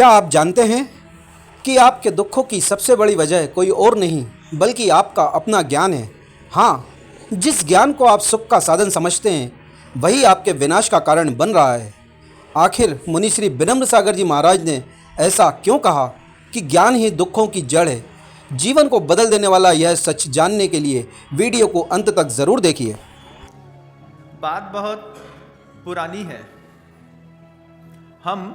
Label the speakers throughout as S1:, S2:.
S1: क्या आप जानते हैं कि आपके दुखों की सबसे बड़ी वजह कोई और नहीं बल्कि आपका अपना ज्ञान है। हाँ, जिस ज्ञान को आप सुख का साधन समझते हैं वही आपके विनाश का कारण बन रहा है। आखिर मुनि श्री विनम्र सागर जी महाराज ने ऐसा क्यों कहा कि ज्ञान ही दुखों की जड़ है। जीवन को बदल देने वाला यह सच जानने के लिए वीडियो को अंत तक ज़रूर देखिए।
S2: बात बहुत पुरानी है। हम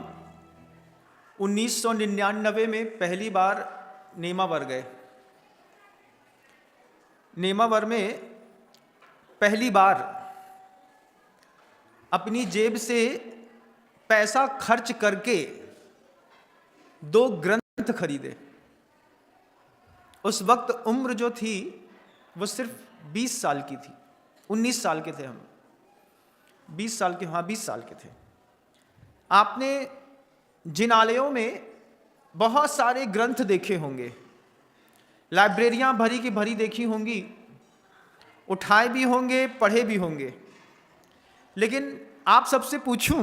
S2: 1999 में पहली बार नेमावर गए। नेमावर में पहली बार अपनी जेब से पैसा खर्च करके 2 ग्रंथ खरीदे। उस वक्त उम्र जो थी वो सिर्फ 20 साल की थी। 19 साल के थे हम, 20 साल के, हाँ 20 साल के थे। आपने जिनालयों में बहुत सारे ग्रंथ देखे होंगे, लाइब्रेरियां भरी की भरी देखी होंगी, उठाए भी होंगे, पढ़े भी होंगे। लेकिन आप सबसे पूछूं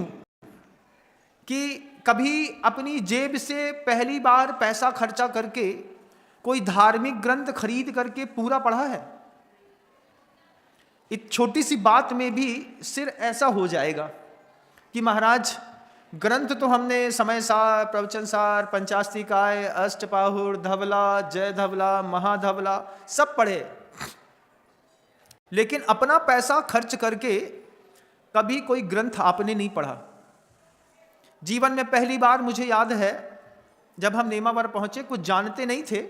S2: कि कभी अपनी जेब से पहली बार पैसा खर्चा करके कोई धार्मिक ग्रंथ खरीद करके पूरा पढ़ा है? एक छोटी सी बात में भी सिर ऐसा हो जाएगा कि महाराज ग्रंथ तो हमने समय सार, प्रवचन सार, पंचास्तिकाय, अष्टपाहुर, धवला, जय धवला, महाधवला सब पढ़े, लेकिन अपना पैसा खर्च करके कभी कोई ग्रंथ आपने नहीं पढ़ा। जीवन में पहली बार मुझे याद है जब हम नेमावर पहुंचे, कुछ जानते नहीं थे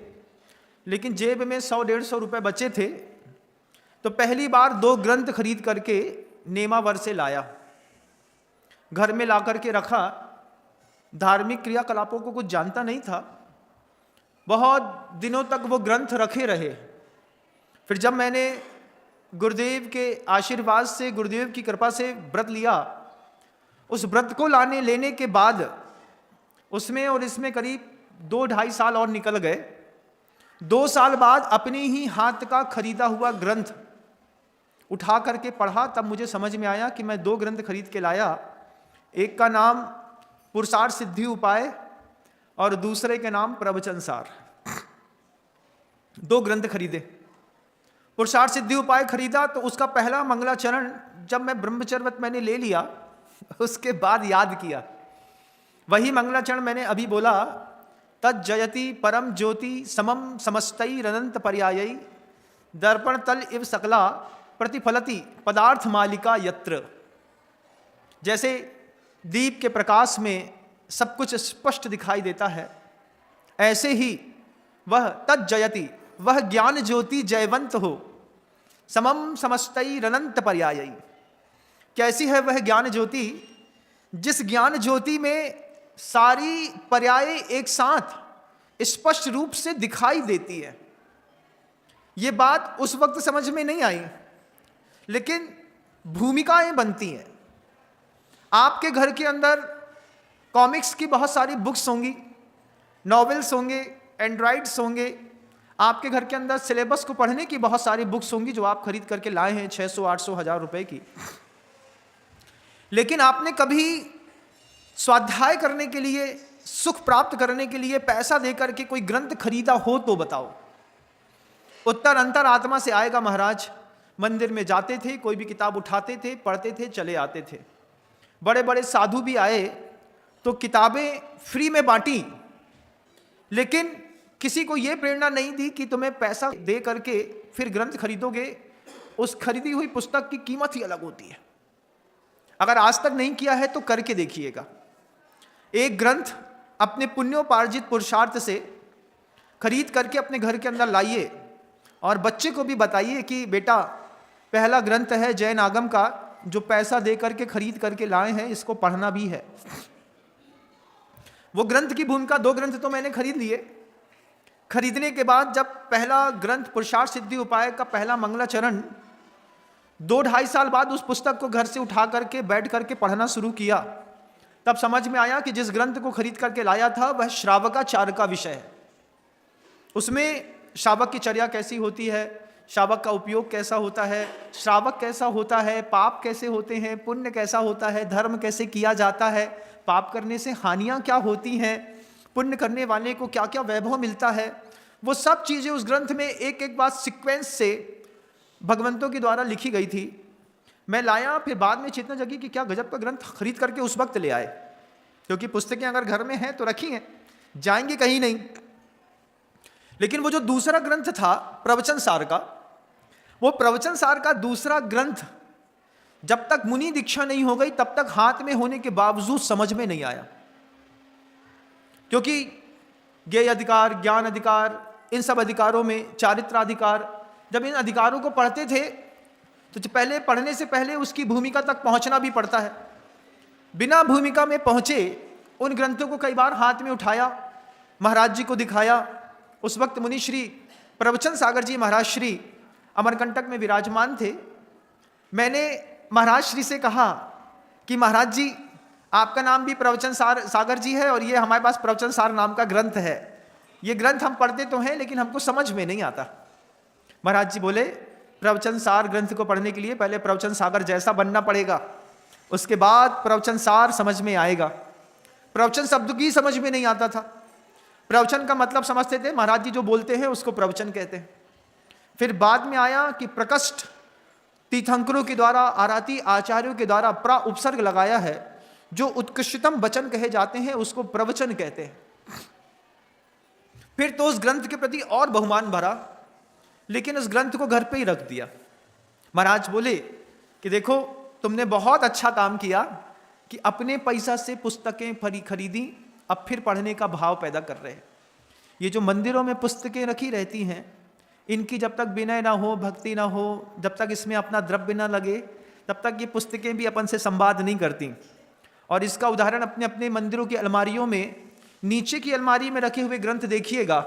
S2: लेकिन जेब में 100-150 रुपए बचे थे, तो पहली बार 2 ग्रंथ खरीद करके नेमावर से लाया, घर में ला करके रखा। धार्मिक क्रियाकलापों को कुछ जानता नहीं था, बहुत दिनों तक वो ग्रंथ रखे रहे। फिर जब मैंने गुरुदेव के आशीर्वाद से, गुरुदेव की कृपा से व्रत लिया, उस व्रत को लेने के बाद उसमें और इसमें करीब 2-2.5 साल और निकल गए। 2 साल बाद अपने ही हाथ का खरीदा हुआ ग्रंथ उठा करके पढ़ा, तब मुझे समझ में आया कि मैं 2 ग्रंथ खरीद के लाया। एक का नाम पुरुषार्थ सिद्धि उपाय और दूसरे के नाम प्रवचन सार। 2 ग्रंथ खरीदे। पुरुषार्थ सिद्धि उपाय खरीदा तो उसका पहला मंगलाचरण जब मैं ब्रह्मचर्य व्रत मैंने ले लिया, उसके बाद याद किया, वही मंगलाचरण मैंने अभी बोला, तज्जयति परम ज्योति समम समस्तई अनंत पर्यायई दर्पण तल इव सकला प्रतिफलति पदार्थ मालिका यत्र। जैसे दीप के प्रकाश में सब कुछ स्पष्ट दिखाई देता है, ऐसे ही वह तज्जयति, वह ज्ञान ज्योति जयवंत हो, समम समस्तई अनंत पर्यायई। कैसी है वह ज्ञान ज्योति? जिस ज्ञान ज्योति में सारी पर्याय एक साथ स्पष्ट रूप से दिखाई देती है। ये बात उस वक्त समझ में नहीं आई, लेकिन भूमिकाएं बनती हैं। आपके घर के अंदर कॉमिक्स की बहुत सारी बुक्स होंगी, नॉवेल्स होंगे, एंड्रॉइड्स होंगे। आपके घर के अंदर सिलेबस को पढ़ने की बहुत सारी बुक्स होंगी जो आप खरीद करके लाए हैं 600-800 हज़ार रुपए की। लेकिन आपने कभी स्वाध्याय करने के लिए, सुख प्राप्त करने के लिए पैसा देकर के कोई ग्रंथ खरीदा हो तो बताओ? उत्तर अंतर आत्मा से आएगा महाराज। मंदिर में जाते थे, कोई भी किताब उठाते थे, पढ़ते थे, चले आते थे। बड़े बड़े साधु भी आए तो किताबें फ्री में बांटी, लेकिन किसी को यह प्रेरणा नहीं दी कि तुम्हें पैसा दे करके फिर ग्रंथ खरीदोगे। उस खरीदी हुई पुस्तक की कीमत ही अलग होती है। अगर आज तक नहीं किया है तो करके देखिएगा। एक ग्रंथ अपने पुण्योपार्जित पुरुषार्थ से खरीद करके अपने घर के अंदर लाइए और बच्चे को भी बताइए कि बेटा पहला ग्रंथ है जैन आगम का, जो पैसा दे करके खरीद करके लाए हैं, इसको पढ़ना भी है। वो ग्रंथ की भूमिका, 2 ग्रंथ तो मैंने खरीद लिए। खरीदने के बाद जब पहला ग्रंथ पुरुषार्थ सिद्धि उपाय का पहला मंगलाचरण 2-2.5 साल बाद उस पुस्तक को घर से उठा करके बैठ करके पढ़ना शुरू किया, तब समझ में आया कि जिस ग्रंथ को खरीद करके लाया था वह श्रावकाचार का विषय है। उसमें श्रावक की चर्या कैसी होती है, श्रावक का उपयोग कैसा होता है, श्रावक कैसा होता है, पाप कैसे होते हैं, पुण्य कैसा होता है, धर्म कैसे किया जाता है, पाप करने से हानियां क्या होती हैं, पुण्य करने वाले को क्या क्या वैभव मिलता है, वो सब चीज़ें उस ग्रंथ में एक एक बात सीक्वेंस से भगवंतों के द्वारा लिखी गई थी। मैं लाया, फिर बाद में चेतना जगी कि क्या गजब का ग्रंथ, खरीद करके उस वक्त ले आए, क्योंकि पुस्तकें अगर घर में हैं तो रखी हैं, जाएंगी कहीं नहीं। लेकिन वो जो दूसरा ग्रंथ था प्रवचन सार का, वो प्रवचन सार का दूसरा ग्रंथ जब तक मुनि दीक्षा नहीं हो गई तब तक हाथ में होने के बावजूद समझ में नहीं आया, क्योंकि ज्ञेय अधिकार, ज्ञान अधिकार, इन सब अधिकारों में चारित्राधिकार, जब इन अधिकारों को पढ़ते थे तो पहले पढ़ने से पहले उसकी भूमिका तक पहुंचना भी पड़ता है। बिना भूमिका में पहुंचे उन ग्रंथों को कई बार हाथ में उठाया, महाराज जी को दिखाया। उस वक्त मुनि श्री प्रवचन सागर जी महाराज श्री अमरकंटक में विराजमान थे। मैंने महाराज श्री से कहा कि महाराज जी, आपका नाम भी प्रवचन सागर जी है और ये हमारे पास प्रवचन सार नाम का ग्रंथ है, ये ग्रंथ हम पढ़ते तो हैं लेकिन हमको समझ में नहीं आता। महाराज जी बोले, प्रवचन सार ग्रंथ को पढ़ने के लिए पहले प्रवचन सागर जैसा बनना पड़ेगा, उसके बाद प्रवचन सार समझ में आएगा। प्रवचन शब्द की समझ में नहीं आता था, प्रवचन का मतलब समझते थे, महाराज जी जो बोलते हैं उसको प्रवचन कहते हैं। फिर बाद में आया कि प्रकष्ट तीर्थंकरों के द्वारा, आराती आचार्यों के द्वारा प्रा उपसर्ग लगाया है, जो उत्कृष्टतम वचन कहे जाते हैं उसको प्रवचन कहते हैं। फिर तो उस ग्रंथ के प्रति और बहुमान भरा, लेकिन उस ग्रंथ को घर पे ही रख दिया। महाराज बोले कि देखो, तुमने बहुत अच्छा काम किया कि अपने पैसा से पुस्तकें खरीदी, अब फिर पढ़ने का भाव पैदा कर रहे हैं। ये जो मंदिरों में पुस्तकें रखी रहती हैं, इनकी जब तक विनय ना हो, भक्ति ना हो, जब तक इसमें अपना द्रव्य ना लगे, तब तक ये पुस्तकें भी अपन से संवाद नहीं करती। और इसका उदाहरण अपने अपने मंदिरों की अलमारियों में, नीचे की अलमारी में रखे हुए ग्रंथ देखिएगा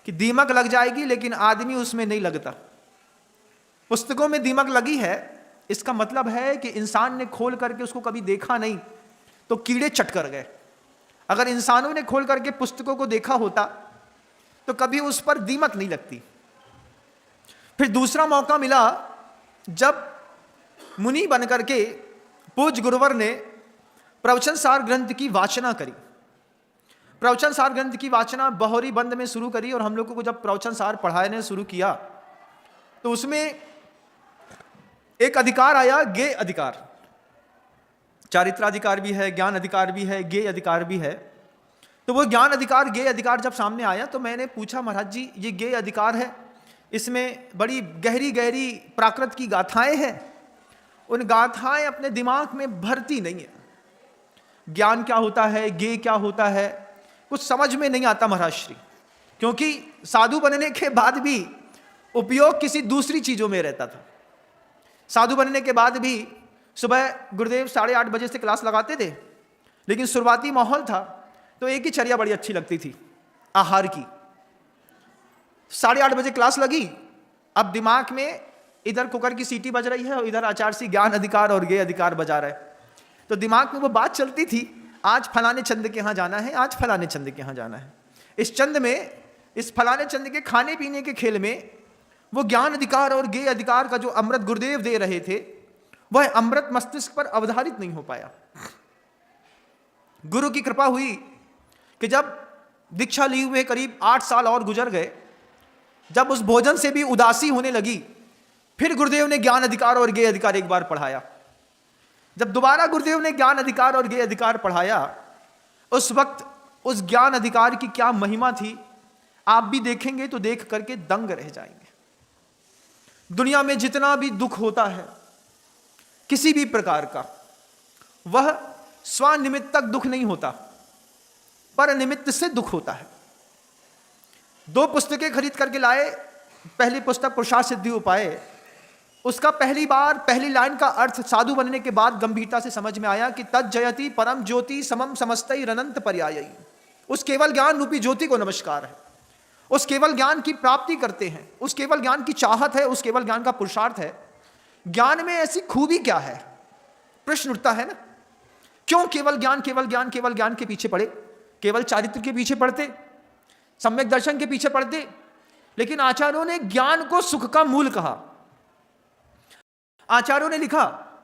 S2: कि दीमक लग जाएगी लेकिन आदमी उसमें नहीं लगता। पुस्तकों में दीमक लगी है, इसका मतलब है कि इंसान ने खोल करके उसको कभी देखा नहीं तो कीड़े चट कर गए। अगर इंसानों ने खोल करके पुस्तकों को देखा होता तो कभी उस पर दीमक नहीं लगती। फिर दूसरा मौका मिला जब मुनि बन करके पूज्य गुरुवर ने प्रवचन सार ग्रंथ की वाचना करी। प्रवचन सार ग्रंथ की वाचना बहोरी बंद में शुरू करी, और हम लोगों को जब प्रवचन सार पढ़ाने शुरू किया तो उसमें एक अधिकार आया, ज्ञेय अधिकार। चारित्राधिकार भी है, ज्ञान अधिकार भी है, ज्ञेय अधिकार भी है। तो वो ज्ञान अधिकार, ज्ञेय अधिकार जब सामने आया तो मैंने पूछा, महाराज जी ये ज्ञेय अधिकार है, इसमें बड़ी गहरी गहरी प्राकृत की गाथाएं हैं, उन गाथाएं अपने दिमाग में भरती नहीं है। ज्ञान क्या होता है, ज्ञेय क्या होता है, कुछ समझ में नहीं आता महाराज श्री, क्योंकि साधु बनने के बाद भी उपयोग किसी दूसरी चीजों में रहता था। साधु बनने के बाद भी सुबह गुरुदेव 8:30 बजे से क्लास लगाते थे, लेकिन शुरुआती माहौल था तो एक ही चर्या बड़ी अच्छी लगती थी, आहार की। 8:30 बजे क्लास लगी, अब दिमाग में इधर कुकर की सीटी बज रही है और इधर आचार्य श्री ज्ञान अधिकार और ज्ञेय अधिकार बजा रहे, तो दिमाग में वो बात चलती थी, आज फलाने चंद के यहाँ जाना है, आज फलाने चंद के यहाँ जाना है। इस चंद में, इस फलाने चंद के खाने पीने के खेल में वो ज्ञान अधिकार और ज्ञेय अधिकार का जो अमृत गुरुदेव दे रहे थे, वह अमृत मस्तिष्क पर अवधारित नहीं हो पाया। गुरु की कृपा हुई कि जब दीक्षा ली हुए करीब 8 साल और गुजर गए, जब उस भोजन से भी उदासी होने लगी, फिर गुरुदेव ने ज्ञान अधिकार और ज्ञेय अधिकार एक बार पढ़ाया। जब दोबारा गुरुदेव ने ज्ञान अधिकार और ज्ञेय अधिकार पढ़ाया, उस वक्त उस ज्ञान अधिकार की क्या महिमा थी, आप भी देखेंगे तो देख करके दंग रह जाएंगे। दुनिया में जितना भी दुख होता है किसी भी प्रकार का, वह स्वनिमित्तक दुख नहीं होता, पर निमित्त से दुख होता है। 2 पुस्तकें खरीद करके लाए। पहली पुस्तक पुरुषार्थ सिद्धि उपाय, उसका पहली लाइन का अर्थ साधु बनने के बाद गंभीरता से समझ में आया कि तज्जयति परम ज्योति समम समस्तई अनंत पर्यायी। उस केवल ज्ञान रूपी ज्योति को नमस्कार है, उस केवल ज्ञान की प्राप्ति करते हैं, उस केवल ज्ञान की चाहत है, उस केवल ज्ञान का पुरुषार्थ है। ज्ञान में ऐसी खूबी क्या है, प्रश्न उठता है ना। क्यों केवल ज्ञान, केवल ज्ञान, केवल ज्ञान के पीछे पड़े, केवल चारित्र के पीछे पड़ते, सम्यक दर्शन के पीछे पड़ते। लेकिन आचार्यों ने ज्ञान को सुख का मूल कहा। आचार्यों ने लिखा,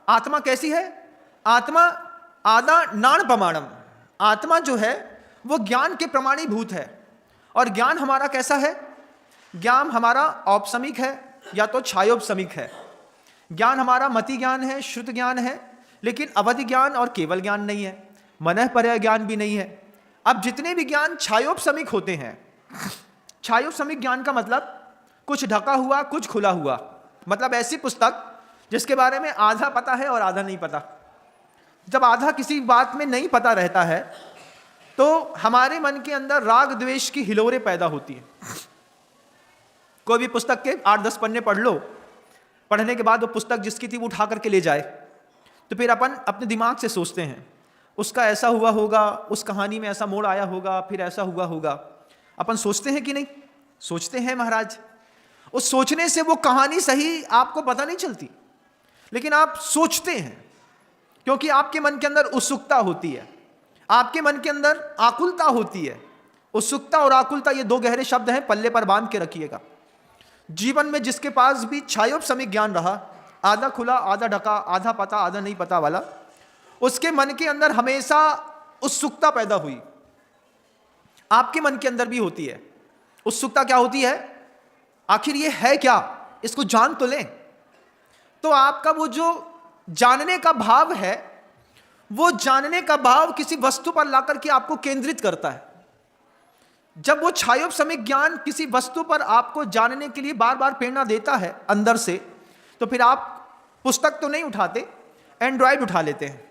S2: आत्मा कैसी है, आत्मा आदा नाण प्रमाणम। आत्मा जो है वो ज्ञान के प्रमाणीभूत है। और ज्ञान हमारा कैसा है? ज्ञान हमारा औपसमिक है या तो छायोपसमिक है। ज्ञान हमारा मति ज्ञान है, श्रुत ज्ञान है, लेकिन अवधि ज्ञान और केवल ज्ञान नहीं है, मनःपर्य ज्ञान भी नहीं है। अब जितने भी ज्ञान छायोपसमिक होते हैं, छायोपसमिक ज्ञान का मतलब कुछ ढका हुआ कुछ खुला हुआ, मतलब ऐसी पुस्तक जिसके बारे में आधा पता है और आधा नहीं पता। जब आधा किसी बात में नहीं पता रहता है तो हमारे मन के अंदर राग द्वेष की हिलोरें पैदा होती है। कोई भी पुस्तक के 8-10 पन्ने पढ़ लो, पढ़ने के बाद वो पुस्तक जिसकी थी वो उठा करके ले जाए, तो फिर अपन अपने दिमाग से सोचते हैं उसका ऐसा हुआ होगा, उस कहानी में ऐसा मोड़ आया होगा, फिर ऐसा हुआ होगा। अपन सोचते हैं कि नहीं? सोचते हैं महाराज। उस सोचने से वो कहानी सही आपको पता नहीं चलती, लेकिन आप सोचते हैं क्योंकि आपके मन के अंदर उत्सुकता होती है, आपके मन के अंदर आकुलता होती है। उत्सुकता और आकुलता ये दो गहरे शब्द हैं, पल्ले पर बांध के रखिएगा। जीवन में जिसके पास भी छायोपसमिक ज्ञान रहा, आधा खुला आधा ढका, आधा पता आधा नहीं पता वाला, उसके मन के अंदर हमेशा उत्सुकता पैदा हुई। आपके मन के अंदर भी होती है उत्सुकता। क्या होती है? आखिर ये है क्या, इसको जान तो लें। तो आपका वो जो जानने का भाव है, वो जानने का भाव किसी वस्तु पर लाकर के आपको केंद्रित करता है। जब वो छायोपसमिक ज्ञान किसी वस्तु पर आपको जानने के लिए बार बार प्रेरणा देता है अंदर से, तो फिर आप पुस्तक तो नहीं उठाते, एंड्रॉयड उठा लेते हैं।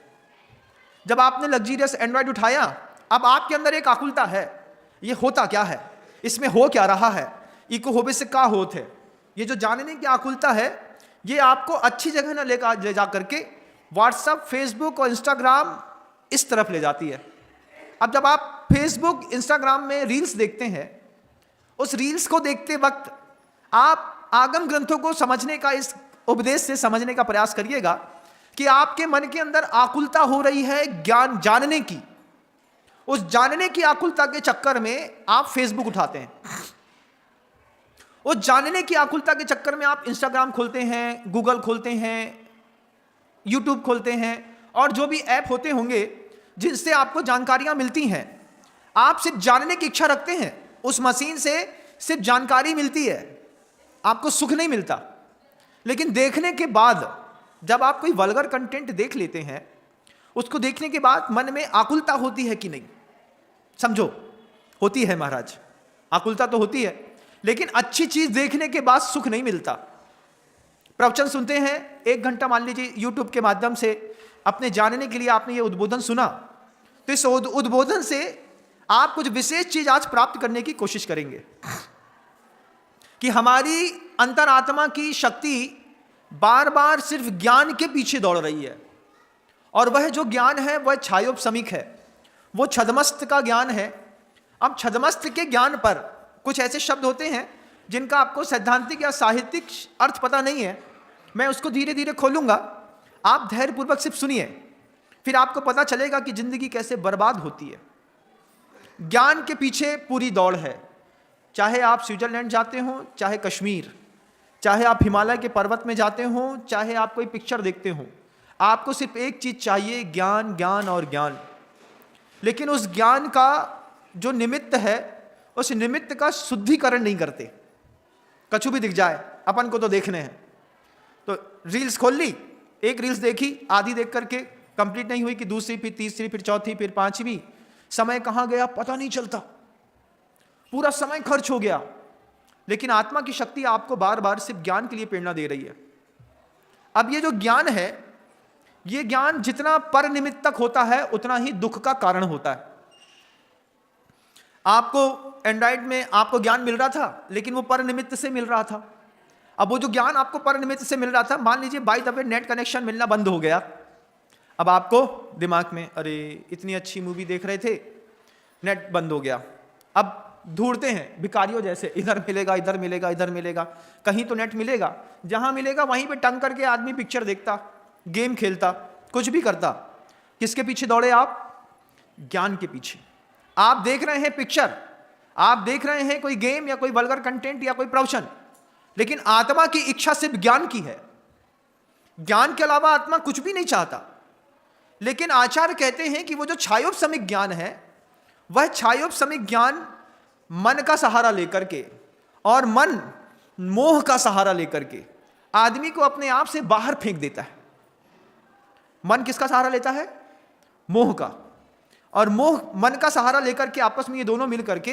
S2: जब आपने लग्जरियस एंड्रॉयड उठाया, अब आपके अंदर एक आकुलता है, ये होता क्या है, इसमें हो क्या रहा है, इको होबे से का होत है। ये जो जानने की आकुलता है, ये आपको अच्छी जगह न ले जा करके व्हाट्सएप, फेसबुक और इंस्टाग्राम इस तरफ ले जाती है। अब जब आप फेसबुक, इंस्टाग्राम में रील्स देखते हैं, उस रील्स को देखते वक्त आप आगम ग्रंथों को समझने का, इस उपदेश से समझने का प्रयास करिएगा कि आपके मन के अंदर आकुलता हो रही है ज्ञान जानने की। उस जानने की आकुलता के चक्कर में आप फेसबुक उठाते हैं, उस जानने की आकुलता के चक्कर में आप इंस्टाग्राम खोलते हैं, गूगल खोलते हैं, यूट्यूब खोलते हैं, और जो भी ऐप होते होंगे जिनसे आपको जानकारियां मिलती हैं। आप सिर्फ जानने की इच्छा रखते हैं, उस मशीन से सिर्फ जानकारी मिलती है, आपको सुख नहीं मिलता। लेकिन देखने के बाद जब आप कोई वल्गर कंटेंट देख लेते हैं, उसको देखने के बाद मन में आकुलता होती है कि नहीं? समझो, होती है महाराज, आकुलता तो होती है, लेकिन अच्छी चीज देखने के बाद सुख नहीं मिलता। प्रवचन सुनते हैं 1 घंटा, मान लीजिए यूट्यूब के माध्यम से अपने जानने के लिए आपने ये उद्बोधन सुना, तो इस उद्बोधन से आप कुछ विशेष चीज आज प्राप्त करने की कोशिश करेंगे कि हमारी अंतरात्मा की शक्ति बार बार सिर्फ ज्ञान के पीछे दौड़ रही है, और वह जो ज्ञान है वह छायोपसमिक है, वो छद्मस्त का ज्ञान है। अब छद्मस्त के ज्ञान पर कुछ ऐसे शब्द होते हैं जिनका आपको सैद्धांतिक या साहित्यिक अर्थ पता नहीं है। मैं उसको धीरे धीरे खोलूंगा, आप धैर्यपूर्वक सिर्फ सुनिए, फिर आपको पता चलेगा कि जिंदगी कैसे बर्बाद होती है। ज्ञान के पीछे पूरी दौड़ है, चाहे आप स्विट्जरलैंड जाते हो, चाहे कश्मीर, चाहे आप हिमालय के पर्वत में जाते हो, चाहे आप कोई पिक्चर देखते हो, आपको सिर्फ एक चीज चाहिए, ज्ञान, ज्ञान और ज्ञान। लेकिन उस ज्ञान का जो निमित्त है, उस निमित्त का शुद्धिकरण नहीं करते। कछु भी दिख जाए, अपन को तो देखने हैं। तो रील्स खोल ली, एक रील्स देखी, आधी देख करके कंप्लीट नहीं हुई कि दूसरी, फिर तीसरी, फिर चौथी, फिर पांचवी, समय कहाँ गया पता नहीं चलता, पूरा समय खर्च हो गया। लेकिन आत्मा की शक्ति आपको बार बार सिर्फ ज्ञान के लिए प्रेरणा दे रही है। अब ये जो ज्ञान है, ये ज्ञान जितना पर निमित्तक होता है उतना ही दुख का कारण होता है। आपको एंड्रॉइड में आपको ज्ञान मिल रहा था, लेकिन वो पर निमित्त से मिल रहा था। अब वो जो ज्ञान आपको पर निमित्त से मिल रहा था, मान लीजिए by the way net connection मिलना बंद हो गया। अब आपको दिमाग में, अरे इतनी अच्छी मूवी देख रहे थे, नेट बंद हो गया। अब ढूंढते हैं भिखारियों जैसे, इधर मिलेगा, इधर मिलेगा, इधर मिलेगा, कहीं तो नेट मिलेगा। जहां मिलेगा वहीं पे टंग करके आदमी पिक्चर देखता, गेम खेलता, कुछ भी करता। किसके पीछे दौड़े आप? ज्ञान के पीछे। आप देख रहे हैं पिक्चर, आप देख रहे हैं कोई गेम या कोई वल्गर कंटेंट या कोई प्रवचन, लेकिन आत्मा की इच्छा सिर्फ ज्ञान की है। ज्ञान के अलावा आत्मा कुछ भी नहीं चाहता। लेकिन आचार्य कहते हैं कि वो जो छायोपसमिक ज्ञान है, वह छायोपशमिक ज्ञान मन का सहारा लेकर के और मन मोह का सहारा लेकर के आदमी को अपने आप से बाहर फेंक देता है। मन किसका सहारा लेता है? मोह का। और मोह मन का सहारा लेकर के आपस में ये दोनों मिल करके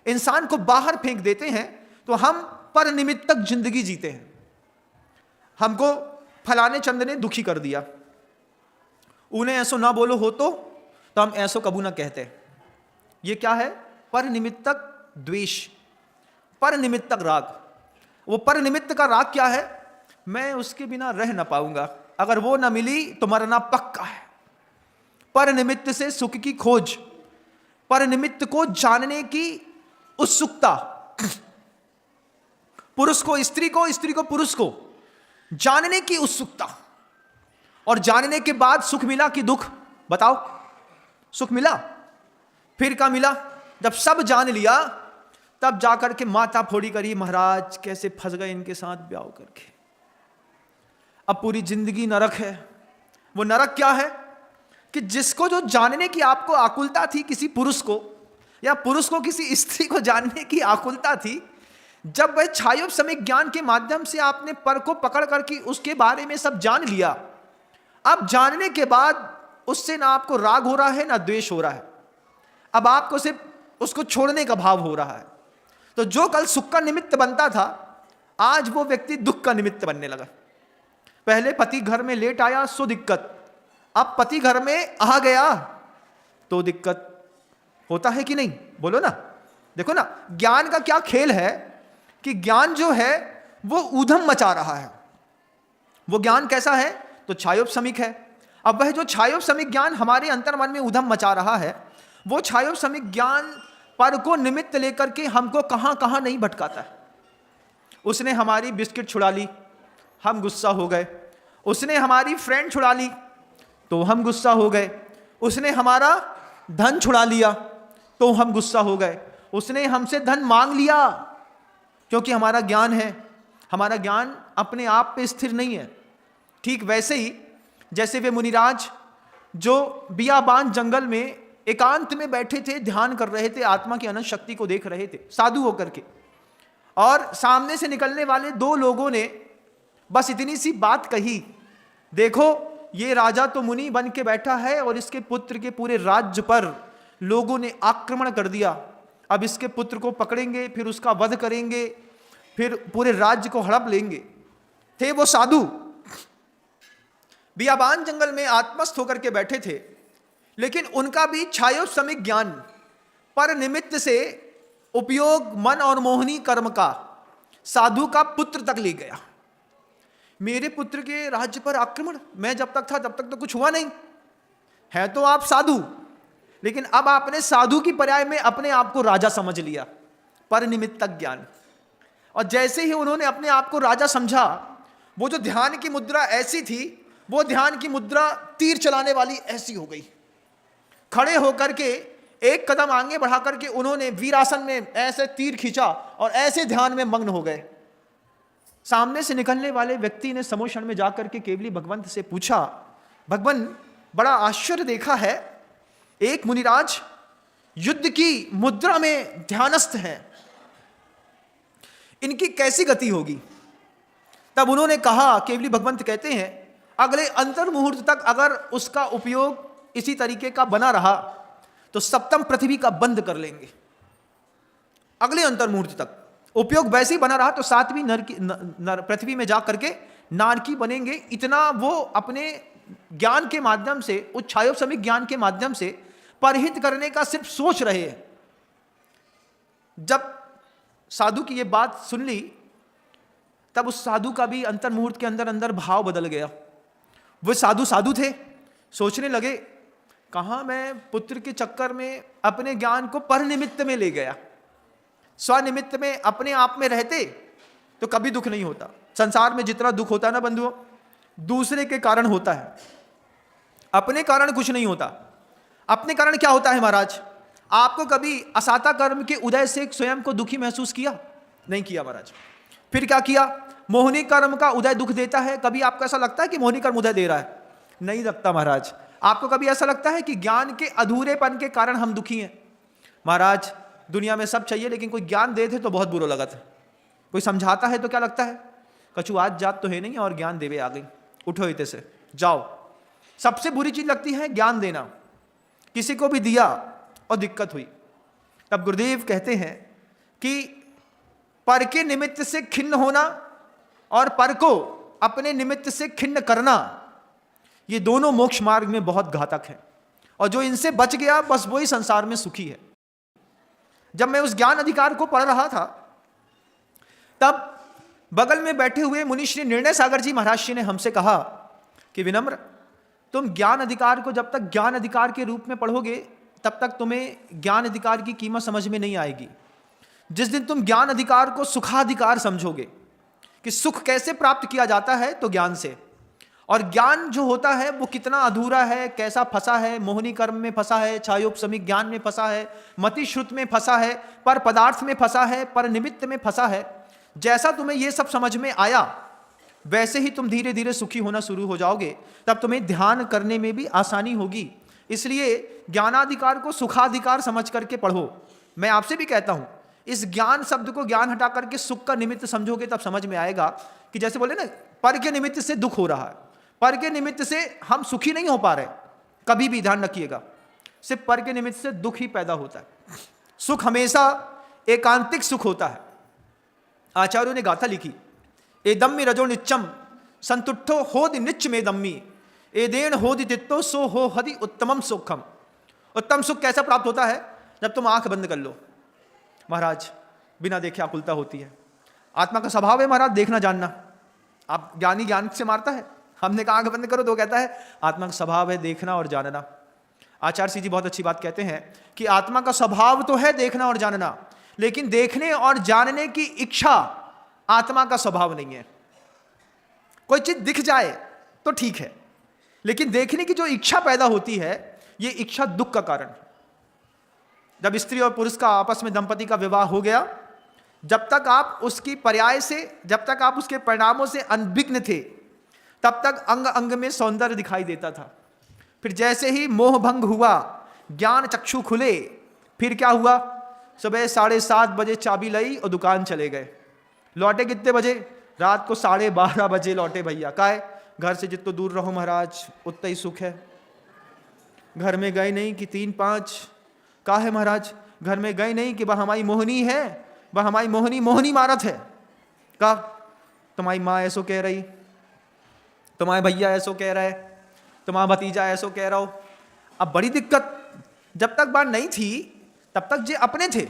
S2: इंसान को बाहर फेंक देते हैं। तो हम पर निमित्तक जिंदगी जीते हैं। हमको फलाने चंद ने दुखी कर दिया, उन्हें ऐसो ना बोलो हो तो हम ऐसो कबू ना कहते। ये क्या है? पर निमित्तक द्वेष, पर निमित्तक राग। वो पर निमित्त का राग क्या है? मैं उसके बिना रह ना पाऊंगा, अगर वो ना मिली तो मरना पक्का है। पर निमित्त से सुख की खोज, पर निमित्त को जानने की उत्सुकता, पुरुष को स्त्री को, स्त्री को पुरुष को जानने की उत्सुकता। और जानने के बाद सुख मिला कि दुख? बताओ। सुख मिला, फिर क्या मिला? जब सब जान लिया तब जाकर के माथा फोड़ी करी, महाराज कैसे फंस गए इनके साथ ब्याह करके। अब पूरी जिंदगी नरक है। वो नरक क्या है कि जिसको जो जानने की आपको आकुलता थी किसी पुरुष को, या पुरुष को किसी स्त्री को जानने की आकुलता थी, जब वह छायोपशमिक ज्ञान के माध्यम से आपने पर को पकड़ करके उसके बारे में सब जान लिया, अब जानने के बाद उससे ना आपको राग हो रहा है ना द्वेष हो रहा है। अब आपको सिर्फ उसको छोड़ने का भाव हो रहा है। तो जो कल सुख का निमित्त बनता था, आज वो व्यक्ति दुख का निमित्त बनने लगा। पहले पति घर में लेट आया सो दिक्कत, अब पति घर में आ गया तो दिक्कत। होता है कि नहीं? बोलो ना। देखो ना, ज्ञान का क्या खेल है कि ज्ञान जो है वो ऊधम मचा रहा है। वो ज्ञान कैसा है? तो छायोपशमिक है। अब वह जो छायोपशमिक ज्ञान हमारे अंतर्मन में ऊधम मचा रहा है, वो छायोपशमिक ज्ञान पर को निमित्त लेकर के हमको कहां कहां नहीं भटकाता है। उसने हमारी बिस्किट छुड़ा ली, हम गुस्सा हो गए। उसने हमारी फ्रेंड छुड़ा ली तो हम गुस्सा हो गए। उसने हमारा धन छुड़ा लिया तो हम गुस्सा हो गए। उसने हमसे धन मांग लिया, क्योंकि हमारा ज्ञान है, हमारा ज्ञान अपने आप पे स्थिर नहीं है। ठीक वैसे ही जैसे वे मुनिराज जो बियाबान जंगल में एकांत में बैठे थे, ध्यान कर रहे थे, आत्मा की अनंत शक्ति को देख रहे थे साधु होकर के, और सामने से निकलने वाले दो लोगों ने बस इतनी सी बात कही, देखो ये राजा तो मुनि बन के बैठा है और इसके पुत्र के पूरे राज्य पर लोगों ने आक्रमण कर दिया। अब इसके पुत्र को पकड़ेंगे, फिर उसका वध करेंगे, फिर पूरे राज्य को हड़प लेंगे। थे वो साधु बियाबान जंगल में आत्मस्थ होकर के बैठे थे, लेकिन उनका भी छायोपशमिक ज्ञान पर निमित्त से उपयोग मन और मोहनी कर्म का साधु का पुत्र तक ले गया। मेरे पुत्र के राज्य पर आक्रमण, मैं जब तक था तब तक तो कुछ हुआ नहीं है। तो आप साधु, लेकिन अब आपने साधु की पर्याय में अपने आप को राजा समझ लिया, पर निमित्तक ज्ञान। और जैसे ही उन्होंने अपने आप को राजा समझा, वो जो ध्यान की मुद्रा ऐसी थी, वो ध्यान की मुद्रा तीर चलाने वाली ऐसी हो गई। खड़े होकर के एक कदम आगे बढ़ा करके उन्होंने वीरासन में ऐसे तीर खींचा और ऐसे ध्यान में मग्न हो गए। सामने से निकलने वाले व्यक्ति ने समोक्षण में जाकर के केवली भगवंत से पूछा, भगवान बड़ा आश्चर्य देखा है, एक मुनिराज युद्ध की मुद्रा में ध्यानस्थ हैं, इनकी कैसी गति होगी? तब उन्होंने कहा, केवली भगवंत कहते हैं, अगले अंतर मुहूर्त तक अगर उसका उपयोग इसी तरीके का बना रहा तो सप्तम पृथ्वी का बंद कर लेंगे। अगले अंतर मुहूर्त तक उपयोग वैसे ही बना रहा तो सातवीं पृथ्वी में जा करके नारकी बनेंगे। इतना वो अपने ज्ञान के माध्यम से, उस छायोपशमिक ज्ञान के माध्यम से परहित करने का सिर्फ सोच रहे हैं। जब साधु की ये बात सुन ली, तब उस साधु का भी अंतर मुहूर्त के अंदर अंदर भाव बदल गया। वो साधु थे, सोचने लगे, कहाँ मैं पुत्र के चक्कर में अपने ज्ञान को पर निमित्त में ले गया। स्वनिमित्त में अपने आप में रहते तो कभी दुख नहीं होता। संसार में जितना दुख होता है ना बंधुओं, दूसरे के कारण होता है, अपने कारण कुछ नहीं होता। अपने कारण क्या होता है महाराज? आपको कभी असाता कर्म के उदय से स्वयं को दुखी महसूस किया? नहीं किया महाराज। फिर क्या किया? मोहनी कर्म का उदय दुख देता है। कभी आपको ऐसा लगता है कि मोहनी कर्म उदय दे रहा है? नहीं लगता महाराज। आपको कभी ऐसा लगता है कि ज्ञान के अधूरेपन के कारण हम दुखी हैं? महाराज दुनिया में सब चाहिए लेकिन कोई ज्ञान दे थे तो बहुत बुरा लगा था, कोई समझाता है तो क्या लगता है, कछु आज जात तो है नहीं और ज्ञान देवे आ गई, उठो इते से जाओ। सबसे बुरी चीज लगती है ज्ञान देना, किसी को भी दिया और दिक्कत हुई। तब गुरुदेव कहते हैं कि पर के निमित्त से खिन्न होना और पर को अपने निमित्त से खिन्न करना, ये दोनों मोक्ष मार्ग में बहुत घातक है, और जो इनसे बच गया बस वही संसार में सुखी है। जब मैं उस ज्ञान अधिकार को पढ़ रहा था तब बगल में बैठे हुए मुनि श्री निर्णय सागर जी महाराज जी ने हमसे कहा कि विनम्र, तुम ज्ञान अधिकार को जब तक ज्ञान अधिकार के रूप में पढ़ोगे तब तक तुम्हें ज्ञान अधिकार की कीमत समझ में नहीं आएगी। जिस दिन तुम ज्ञान अधिकार को सुखाधिकार समझोगे कि सुख कैसे प्राप्त किया जाता है, तो ज्ञान से, और ज्ञान जो होता है वो कितना अधूरा है, कैसा फंसा है, मोहिनी कर्म में फंसा है, छायोपशमिक ज्ञान में फंसा है, मति श्रुत में फंसा है, पर पदार्थ में फंसा है, पर निमित्त में फंसा है। जैसा तुम्हें ये सब समझ में आया वैसे ही तुम धीरे धीरे सुखी होना शुरू हो जाओगे, तब तुम्हें ध्यान करने में भी आसानी होगी। इसलिए ज्ञानाधिकार को सुखाधिकार समझ करके पढ़ो। मैं आपसे भी कहता हूं, इस ज्ञान शब्द को ज्ञान हटा करके सुख का निमित्त समझोगे तब समझ में आएगा कि जैसे बोले ना, पर के निमित्त से दुख हो रहा है, पर के निमित्त से हम सुखी नहीं हो पा रहे। कभी भी ध्यान रखिएगा, सिर्फ पर के निमित्त से दुख ही पैदा होता है। सुख हमेशा एकांतिक सुख होता है। आचार्यों ने गाथा लिखी, ए दम्मी रजो निच्चम संतुष्टो होदि निच्च में दम्मी, ए देन होदि तित्तो सो हो हदि उत्तमम सुखम। उत्तम सुख कैसा प्राप्त होता है? जब तुम आंख बंद कर लो। महाराज बिना देखे आकुलता होती है, आत्मा का स्वभाव है महाराज देखना जानना। आप ज्ञानी ज्ञान से मारता है, हमने कहा आंख बंद करो तो कहता है आत्मा का स्वभाव है देखना और जानना। आचार्य जी बहुत अच्छी बात कहते हैं कि आत्मा का स्वभाव तो है देखना और जानना, लेकिन देखने और जानने की इच्छा आत्मा का स्वभाव नहीं है। कोई चीज दिख जाए तो ठीक है, लेकिन देखने की जो इच्छा पैदा होती है, ये इच्छा दुख का कारण है। जब स्त्री और पुरुष का आपस में दंपति का विवाह हो गया, जब तक आप उसकी पर्याय से, जब तक आप उसके परिणामों से अनभिज्ञ थे, तब तक अंग अंग में सौंदर्य दिखाई देता था। फिर जैसे ही मोह भंग हुआ, ज्ञान चक्षु खुले, फिर क्या हुआ? सुबह 7:30 बजे चाबी लाई और दुकान चले गए। लौटे कितने बजे? रात को 12:30 बजे लौटे भैया। काहे? घर से जितना दूर रहो महाराज उतना ही सुख है। घर में गए नहीं कि 3-5। काहे महाराज? घर में गए नहीं कि वह हमारी मोहनी है, वह हमारी मोहनी मारत है। का तुम्हारी माँ ऐसो कह रही, तुम्हारे भैया ऐसो कह रहे, तुम्हारा भतीजा ऐसो कह रहा हो। अब बड़ी दिक्कत, जब तक बात नहीं थी तब तक जे अपने थे,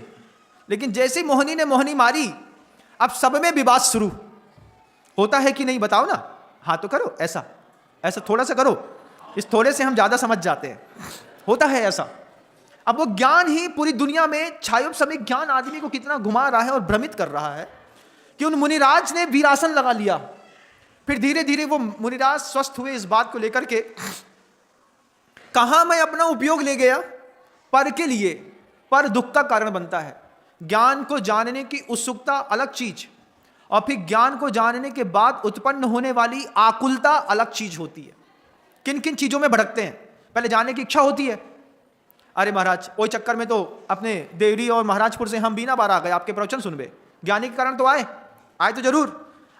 S2: लेकिन जैसे ही मोहनी ने मोहनी मारी, अब सब में विवाद शुरू होता है कि नहीं? बताओ ना। हाँ तो करो, ऐसा ऐसा थोड़ा सा करो, इस थोड़े से हम ज्यादा समझ जाते हैं। होता है ऐसा। अब वो ज्ञान ही पूरी दुनिया में छायोपशमिक ज्ञान आदमी को कितना घुमा रहा है और भ्रमित कर रहा है कि उन मुनिराज ने वीरासन लगा लिया। फिर धीरे धीरे वो मुनिराज स्वस्थ हुए इस बात को लेकर के, कहां मैं अपना उपयोग ले गया पर के लिए, पर दुख का कारण बनता है। ज्ञान को जानने की उत्सुकता अलग चीज, और फिर ज्ञान को जानने के बाद उत्पन्न होने वाली आकुलता अलग चीज होती है। किन किन चीजों में भटकते हैं? पहले जानने की इच्छा होती है। अरे महाराज वही चक्कर में तो अपने देवरी और महाराजपुर से हम बीना बार आ गए आपके प्रवचन सुनबे। ज्ञानी के कारण तो आए तो जरूर।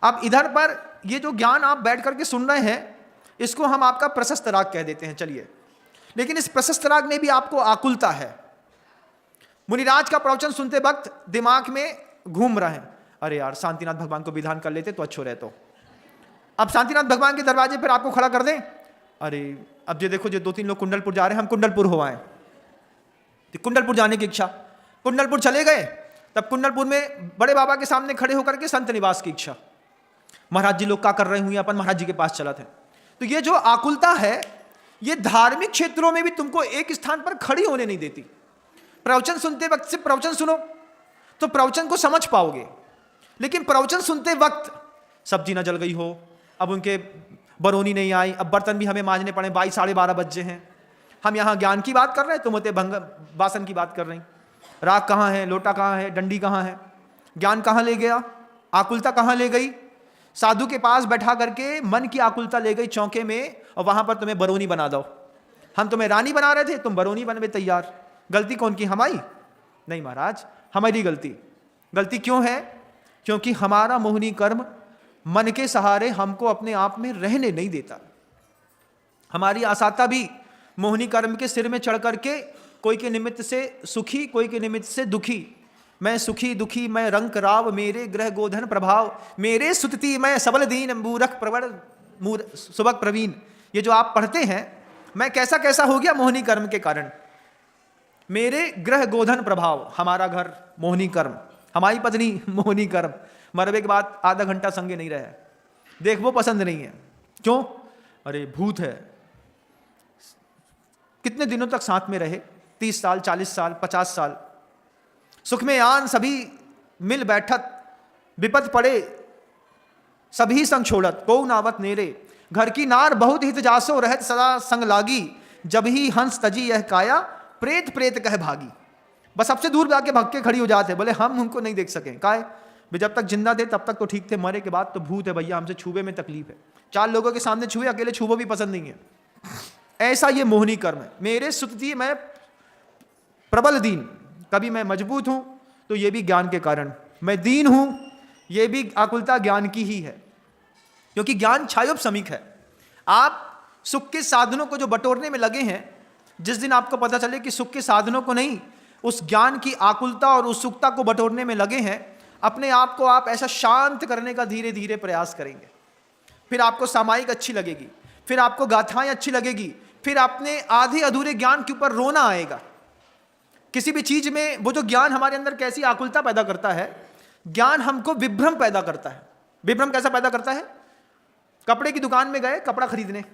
S2: अब इधर पर ये जो ज्ञान आप बैठ करके सुन रहे हैं, इसको हम आपका प्रशस्त राग कह देते हैं, चलिए। लेकिन इस प्रशस्त राग में भी आपको आकुलता है। मुनिराज का प्रवचन सुनते वक्त दिमाग में घूम रहे हैं, अरे यार शांतिनाथ भगवान को विधान कर लेते तो अच्छो रहते। अब शांतिनाथ भगवान के दरवाजे पर आपको खड़ा कर दें, अरे अब ये देखो जो 2-3 लोग कुंडलपुर जा रहे हैं, हम कुंडलपुर हो आए। तो कुंडलपुर जाने की इच्छा, कुंडलपुर चले गए। तब कुंडलपुर में बड़े बाबा के सामने खड़े होकर के संत निवास की इच्छा, महाराज जी लोग क्या कर रहे हुए, अपन महाराज जी के पास चला थे। तो ये जो आकुलता है, ये धार्मिक क्षेत्रों में भी तुमको एक स्थान पर खड़ी होने नहीं देती। प्रवचन सुनते वक्त से प्रवचन सुनो तो प्रवचन को समझ पाओगे, लेकिन प्रवचन सुनते वक्त सब्जी ना जल गई हो, अब उनके बरौनी नहीं आई, अब बर्तन भी हमें मांजने पड़े, 12-12:30 बजे हैं, हम यहाँ ज्ञान की बात कर रहे हैं, तुम होते भंग बासन की बात कर रहे हैं। राग कहाँ है, लोटा कहाँ है, डंडी कहाँ है? ज्ञान कहाँ ले गया? आकुलता कहाँ ले गई? साधु के पास बैठा करके मन की आकुलता ले गई चौके में, और वहां पर तुम्हें बरौनी बना दो। हम तुम्हें रानी बना रहे थे, तुम बरौनी बनने तैयार। गलती कौन की? हमारी। नहीं महाराज, हमारी गलती क्यों है? क्योंकि हमारा मोहिनी कर्म मन के सहारे हमको अपने आप में रहने नहीं देता। हमारी आसाता भी मोहिनी कर्म के सिर में चढ़ करके कोई के निमित्त से सुखी, कोई के निमित्त से दुखी, मैं सुखी दुखी मैं रंक राव, मेरे ग्रह गोधन प्रभाव, मेरे सुतति मैं सबल दीन, मूरख प्रवर सुबक प्रवीण। ये जो आप पढ़ते हैं, मैं कैसा कैसा हो गया मोहिनी कर्म के कारण। मेरे ग्रह गोधन प्रभाव, हमारा घर मोहिनी कर्म, हमारी पत्नी मोहिनी कर्म, मरवे के बाद आधा घंटा संगे नहीं रहे, देख वो पसंद नहीं है। क्यों? अरे भूत है। कितने दिनों तक साथ में रहे? 30 साल, 40 साल, 50 साल, सुख में आन सभी मिल बैठत, विपद पड़े सभी संग छोड़त, को नावत नेरे, घर की नार बहुत हित जासो, रहत सदा संग लागी, जब ही हंस तजी यह काया, प्रेत प्रेत कह भागी। बस सबसे दूर जाके भाग के खड़ी हो जाते, बोले हम उनको नहीं देख सके। काहे? जब तक जिंदा थे तब तक तो ठीक थे, मरे के बाद तो भूत है भैया, हमसे छूबे में तकलीफ है। 4 लोगों के सामने छुए, अकेले छूबो भी पसंद नहीं है। ऐसा ये मोहिनी कर्म है। मेरे सुतती मैं प्रबल दीन, कभी मैं मजबूत हूं तो ये भी ज्ञान के कारण, मैं दीन हूं ये भी आकुलता ज्ञान की ही है, क्योंकि ज्ञान छायोपशमिक है। आप सुख के साधनों को जो बटोरने में लगे हैं, जिस दिन आपको पता चले कि सुख के साधनों को नहीं, उस ज्ञान की आकुलता और उत्सुकता को बटोरने में लगे हैं, अपने आप को आप ऐसा शांत करने का धीरे धीरे प्रयास करेंगे। फिर आपको सामायिक अच्छी लगेगी, फिर आपको गाथाएं अच्छी लगेगी, फिर अपने आधे अधूरे ज्ञान के ऊपर रोना आएगा। किसी भी चीज में वो जो ज्ञान हमारे अंदर कैसी आकुलता पैदा करता है, ज्ञान हमको विभ्रम पैदा करता है। विभ्रम कैसा पैदा करता है? कपड़े की दुकान में गए कपड़ा खरीदने,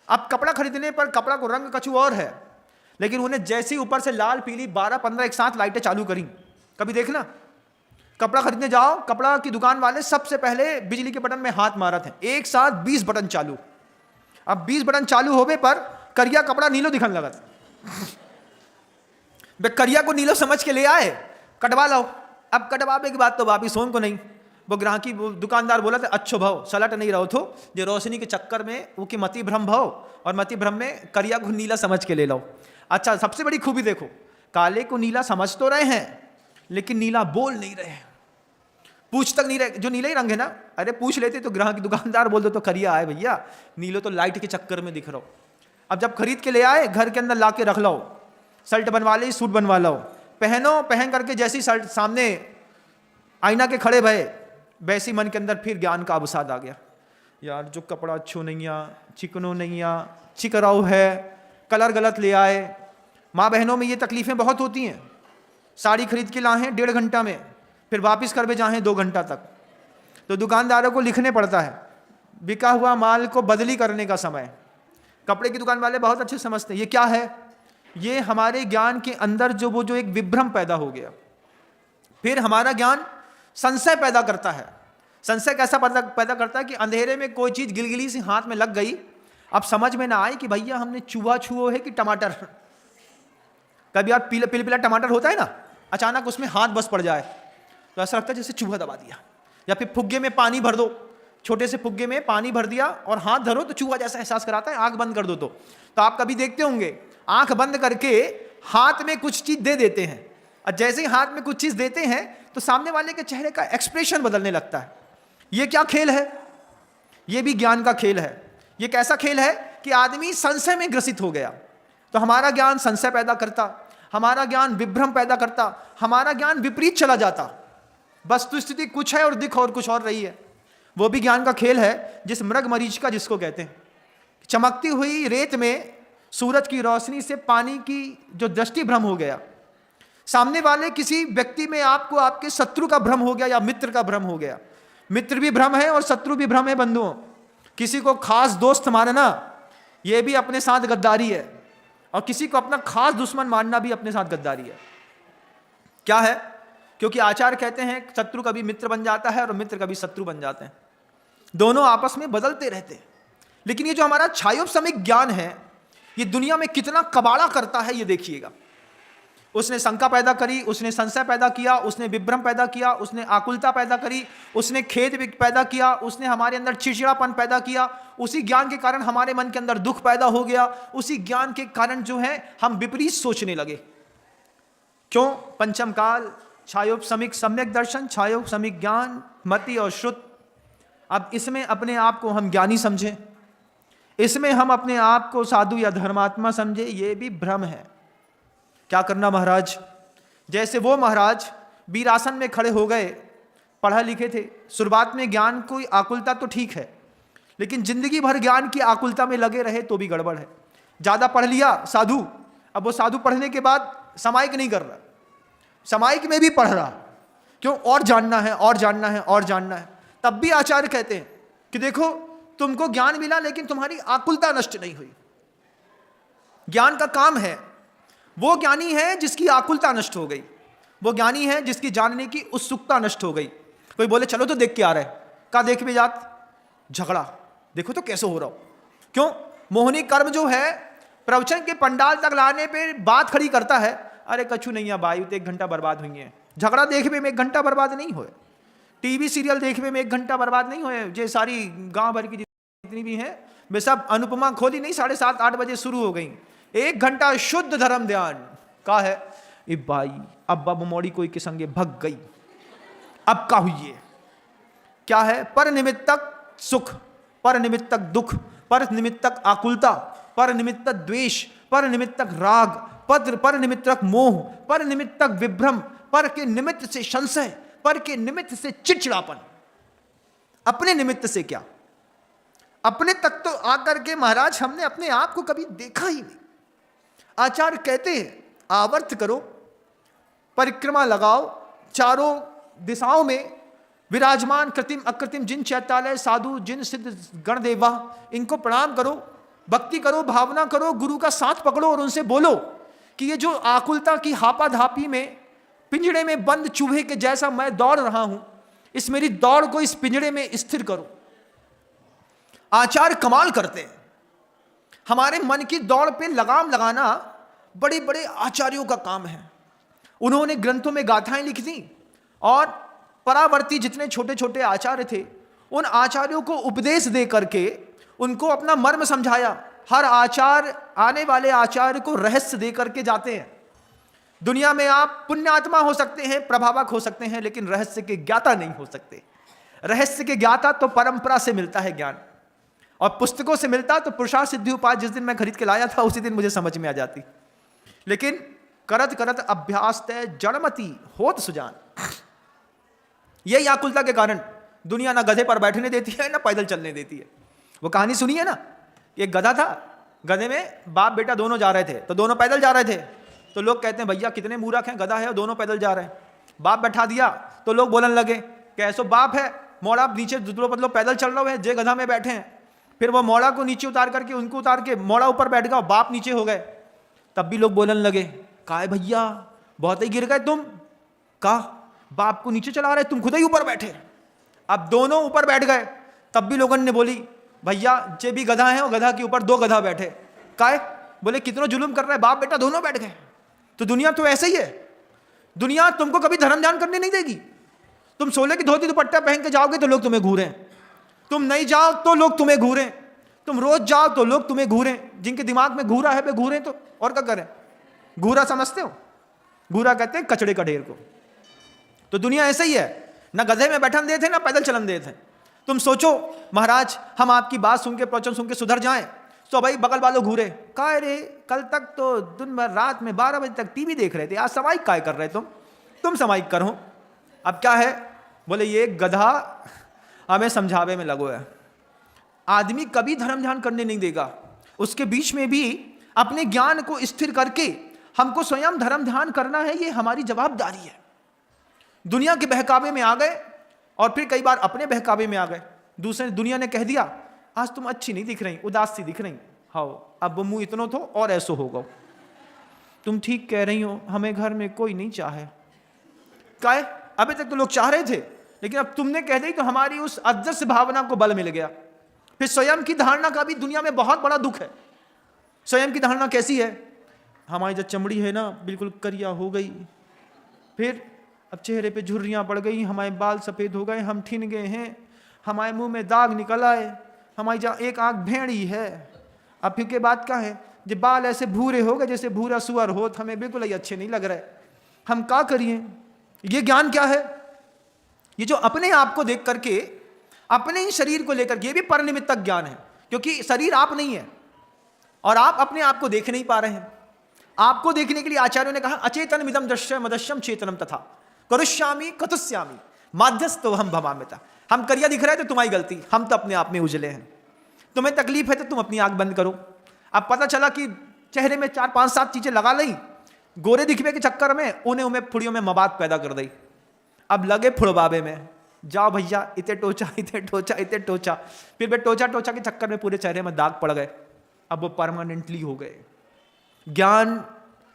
S2: अब कपड़ा खरीदने पर कपड़ा को रंग कछु और है, लेकिन उन्हें जैसे ही ऊपर से लाल पीली 12-15 एक साथ लाइटें चालू करी। कभी देखना, कपड़ा खरीदने जाओ, कपड़ा की दुकान वाले सबसे पहले बिजली के बटन में हाथ मारत हैं, एक साथ 20 बटन चालू। अब 20 बटन चालू होवे पर करिया कपड़ा नीलो दिखने लगा। बे करिया को नीलो समझ के ले आए, कटवा लो। अब कटवावे की बात तो वापिस होन को नहीं। वो ग्राहकी, वो दुकानदार बोला था, अच्छो भाव सलट नहीं रहो थो, जो रोशनी के चक्कर में वो की मति भ्रम भाव, और मति भ्रम में करिया को नीला समझ के ले लो। अच्छा, सबसे बड़ी खूबी देखो, काले को नीला समझ तो रहे हैं, लेकिन नीला बोल नहीं रहे, पूछ तक नहीं रहे। जो नीला ही रंग है ना, अरे पूछ लेते तो ग्राहक दुकानदार बोल दो तो करिया आए भैया, नीलो तो लाइट के चक्कर में दिख रहा हो। अब जब खरीद के ले आए, घर के अंदर ला के रख लो, शर्ट बनवा ली, सूट बनवा लो, पहनो, पहन करके जैसी शर्ट सामने आईना के खड़े भये, वैसी मन के अंदर फिर ज्ञान का अवसाद आ गया। यार जो कपड़ा अच्छो नहीं आ, चिकनो नहीं आ, चिकराऊ है, कलर गलत ले आए। माँ बहनों में ये तकलीफें बहुत होती हैं। साड़ी खरीद के लाए 1.5 घंटा में, फिर वापस कर भी जाएं 2 घंटा तक, तो दुकानदारों को लिखने पड़ता है बिका हुआ माल को बदली करने का समय। कपड़े की दुकान वाले बहुत अच्छे समझते हैं ये क्या है, ये हमारे ज्ञान के अंदर जो एक विभ्रम पैदा हो गया। फिर हमारा ज्ञान संशय पैदा करता है। संशय कैसा पैदा करता है कि अंधेरे में कोई चीज गिलगिली से हाथ में लग गई, अब समझ में ना आए कि भैया हमने चूहा छुओ है कि टमाटर। कभी आप पीला टमाटर होता है ना, अचानक उसमें हाथ बस पड़ जाए तो ऐसा लगता है जैसे चूहा दबा दिया। या फिर फुग्गे में पानी भर दो, छोटे से फुग्गे में पानी भर दिया और हाथ धरो तो चूहा जैसा एहसास कराता है, आंख बंद कर दो तो आप कभी देखते होंगे आंख बंद करके हाथ में कुछ चीज दे देते हैं, और जैसे ही हाथ में कुछ चीज देते हैं तो सामने वाले के चेहरे का एक्सप्रेशन बदलने लगता है। ये क्या खेल है? ये भी ज्ञान का खेल है। ये कैसा खेल है कि आदमी संशय में ग्रसित हो गया। तो हमारा ज्ञान संशय पैदा करता, हमारा ज्ञान विभ्रम पैदा करता, हमारा ज्ञान विपरीत चला जाता। वस्तुस्थिति कुछ है और दिख और कुछ और रही है। वो भी ज्ञान का खेल है, जिस मृग मरीचिका जिसको कहते हैं। चमकती हुई रेत में सूरज की रोशनी से पानी की जो दृष्टि भ्रम हो गया, सामने वाले किसी व्यक्ति में आपको आपके शत्रु का भ्रम हो गया या मित्र का भ्रम हो गया। मित्र भी भ्रम है और शत्रु भी भ्रम है बंधुओं। किसी को खास दोस्त मानना यह भी अपने साथ गद्दारी है, और किसी को अपना खास दुश्मन मानना भी अपने साथ गद्दारी है। क्या है? क्योंकि आचार्य कहते हैं शत्रु कभी मित्र बन जाता है और मित्र कभी शत्रु बन जाते हैं, दोनों आपस में बदलते रहते हैं। लेकिन ये जो हमारा छायोपशमिक ज्ञान है, ये दुनिया में कितना कबाड़ा करता है ये देखिएगा। उसने शंका पैदा करी, उसने संशय पैदा किया, उसने विभ्रम पैदा किया, उसने आकुलता पैदा करी, उसने खेद पैदा किया, उसने हमारे अंदर चिड़चिड़ापन पैदा किया। उसी ज्ञान के कारण हमारे मन के अंदर दुख पैदा हो गया। उसी ज्ञान के कारण जो है हम विपरीत सोचने लगे। क्यों? पंचम काल, छायोपसमिक सम्यक दर्शन, छायोपसमिक ज्ञान, मति और श्रुत। अब इसमें अपने आप को हम ज्ञानी समझें, इसमें हम अपने आप को साधु या धर्मात्मा समझे, ये भी भ्रम है। क्या करना महाराज? जैसे वो महाराज वीरासन में खड़े हो गए, पढ़े लिखे थे, शुरुआत में ज्ञान की आकुलता तो ठीक है, लेकिन जिंदगी भर ज्ञान की आकुलता में लगे रहे तो भी गड़बड़ है। ज़्यादा पढ़ लिया साधु, अब वो साधु पढ़ने के बाद सामायिक नहीं कर रहा, सामायिक में भी पढ़ रहा, क्यों? और जानना है, और जानना है, और जानना है। तब भी आचार्य कहते हैं कि देखो तुमको ज्ञान मिला लेकिन तुम्हारी आकुलता नष्ट नहीं हुई। ज्ञान का काम है, वो ज्ञानी है जिसकी आकुलता नष्ट हो गई, वो ज्ञानी है जिसकी जानने की उत्सुकता नष्ट हो गई। कोई बोले चलो तो देख के आ रहे, का देख भी जात? झगड़ा, देखो तो कैसे हो रहा हो। क्यों? मोहनी कर्म जो है प्रवचन के पंडाल तक लाने पे बात खड़ी करता है, अरे कछु नहीं है भाई, तो 1 घंटा बर्बाद हुई है। झगड़ा देखने में 1 घंटा बर्बाद नहीं हुए, टीवी सीरियल देखने में 1 घंटा बर्बाद नहीं हुए। ये सारी गांव भर की जितनी भी हैं वे सब अनुपमा खोली नहीं 7:30-8 बजे शुरू हो गई। 1 घंटा शुद्ध धर्म ध्यान का है। ए भाई अब बाबू मोड़ी कोई के संगे भग गई, अब का हुई है? क्या है? पर निमित्तक सुख, पर निमित्तक दुख, पर निमित्तक आकुलता, पर निमित्तक द्वेष, पर निमित्तक राग, पर निमित्तक मोह, पर निमित्तक विभ्रम, पर के निमित्त से संशय, पर के निमित्त से चिड़चिड़ापन। अपने निमित्त से क्या? अपने तक तो आकर के महाराज हमने अपने आप को कभी देखा ही नहीं। आचार्य कहते हैं आवर्त करो, परिक्रमा लगाओ, चारों दिशाओं में विराजमान कृत्रिम अकृत्रिम जिन चैत्यालय साधु जिन सिद्ध गणदेवा, इनको प्रणाम करो, भक्ति करो, भावना करो, गुरु का साथ पकड़ो और उनसे बोलो कि ये जो आकुलता की हापाधापी में पिंजड़े में बंद चूहे के जैसा मैं दौड़ रहा हूं, इस मेरी दौड़ को इस पिंजड़े में स्थिर करो। आचार्य कमाल करते हैं, हमारे मन की दौड़ पे लगाम लगाना बड़े बड़े आचार्यों का काम है। उन्होंने ग्रंथों में गाथाएं लिखी थी और परावर्ती जितने छोटे छोटे आचार्य थे उन आचार्यों को उपदेश दे करके उनको अपना मर्म समझाया। हर आचार्य आने वाले आचार्य को रहस्य दे करके जाते हैं। दुनिया में आप पुण्यात्मा हो सकते हैं, प्रभावक हो सकते हैं, लेकिन रहस्य के ज्ञाता नहीं हो सकते। रहस्य के ज्ञाता तो परंपरा से मिलता है ज्ञान, और पुस्तकों से मिलता तो पुरुषार्थ सिद्धि उपाय जिस दिन मैं खरीद के लाया था उसी दिन मुझे समझ में आ जाती। लेकिन करत करत अभ्यास तय जड़मती होत सुजान, यही आकुलता के कारण दुनिया ना गधे पर बैठने देती है ना पैदल चलने देती है। वो कहानी सुनी है ना, एक गधा था, गधे में बाप बेटा दोनों जा रहे थे, तो दोनों पैदल जा रहे थे। तो लोग कहते हैं भैया कितने मूर्ख हैं, गधा है और दोनों पैदल जा रहे हैं। बाप बैठा दिया तो लोग बोलने लगे कि ऐसो बाप है, मोड़ा नीचे दुदलो पतलो पैदल चल रहे हैं, जे गधा में बैठे हैं। फिर वो मोड़ा को नीचे उतार करके उनको उतार के मोड़ा ऊपर बैठ गया, बाप नीचे हो गए। तब भी लोग बोलने लगे काहे भैया बहुत ही गिर गए तुम, का बाप को नीचे चला रहे, तुम खुद ही ऊपर बैठे। अब दोनों ऊपर बैठ गए, तब भी लोगों ने बोली भैया जे भी गधा है और गधा के ऊपर 2 गधा बैठे, काहे? बोले कितना जुल्म कर रहे हैं, बाप बेटा दोनों बैठ गए। तो दुनिया तो ऐसे ही है, दुनिया तुमको कभी धर्म ध्यान करने नहीं देगी। तुम 16 की धोती दुपट्टा पहन के जाओगे तो लोग तुम्हें घूरें, तुम नहीं जाओ तो लोग तुम्हें घूरें, तुम रोज जाओ तो लोग तुम्हें घूरें। जिनके दिमाग में घूरा है वे घूरें, तो और क्या करें? घूरा समझते हो? घूरा कहते हैं कचड़े का ढेर को। तो दुनिया ऐसे ही है, ना गधे में बैठन देते ना पैदल चलन देते। तुम सोचो महाराज हम आपकी बात सुन के प्रवचन सुन के सुधर जाएं तो भाई बगल वालों घूरे, काय रे कल तक तो दिन भर रात में 12 बजे तक टीवी देख रहे थे, आज समाइक काय कर रहे तुम समाइक करो। अब क्या है? बोले ये गधा हमें समझावे में लगो है। आदमी कभी धर्म ध्यान करने नहीं देगा, उसके बीच में भी अपने ज्ञान को स्थिर करके हमको स्वयं धर्म ध्यान करना है, ये हमारी जवाबदारी है। दुनिया के बहकावे में आ गए और फिर कई बार अपने बहकावे में आ गए। दूसरे दुनिया ने कह दिया आज तुम अच्छी नहीं दिख रही, उदास सी दिख रही, हाँ अब मुंह इतनो तो और ऐसो होगा, तुम ठीक कह रही हो, हमें घर में कोई नहीं चाहे। काहे? अभी तक तो लोग चाह रहे थे, लेकिन अब तुमने कह दी तो हमारी उस अदृश्य भावना को बल मिल गया। फिर स्वयं की धारणा का भी दुनिया में बहुत बड़ा दुख है। स्वयं की धारणा कैसी है? हमारी जो चमड़ी है ना बिल्कुल करिया हो गई, फिर अब चेहरे पे झुर्रियाँ पड़ गई, हमारे बाल सफ़ेद हो गए, हम ठिन गए हैं, हमारे मुंह में दाग निकल आए, हमारी जहाँ एक आँख भेड़ी है। अब फिर के बाद क्या है? जब बाल ऐसे भूरे हो गए जैसे भूरा सुअर हो, तो हमें बिल्कुल ही अच्छे नहीं लग रहे। हम क्या करिए? ये ज्ञान क्या है? ये जो अपने आप को देख करके, अपने ही शरीर को लेकर, ये भी परनिमित्तक ज्ञान है, क्योंकि शरीर आप नहीं है और आप अपने आप को देख नहीं पा रहे हैं। आपको देखने के लिए आचार्यों ने कहा अचेतन मिदम दृश्य मदश्यम चेतनम तथा करुष्यामी कतुष्यामी माध्यस्थो हम भवामिता। हम करिया दिख रहा है तो तुम्हारी गलती, हम तो अपने आप में उजले हैं। तुम्हें तकलीफ है तो तुम अपनी आंख बंद करो। अब पता चला कि चेहरे में 4 5 7 चीजें लगा ली, गोरे दिखने के चक्कर में उन्हें फुड़ियों में मवाद पैदा कर दी। अब लगे फुड़बाबे में, जाओ भैया इते टोचा इते टोचा इते टोचा, फिर वे टोचा टोचा के चक्कर में पूरे चेहरे में दाग पड़ गए। अब वो परमानेंटली हो गए। ज्ञान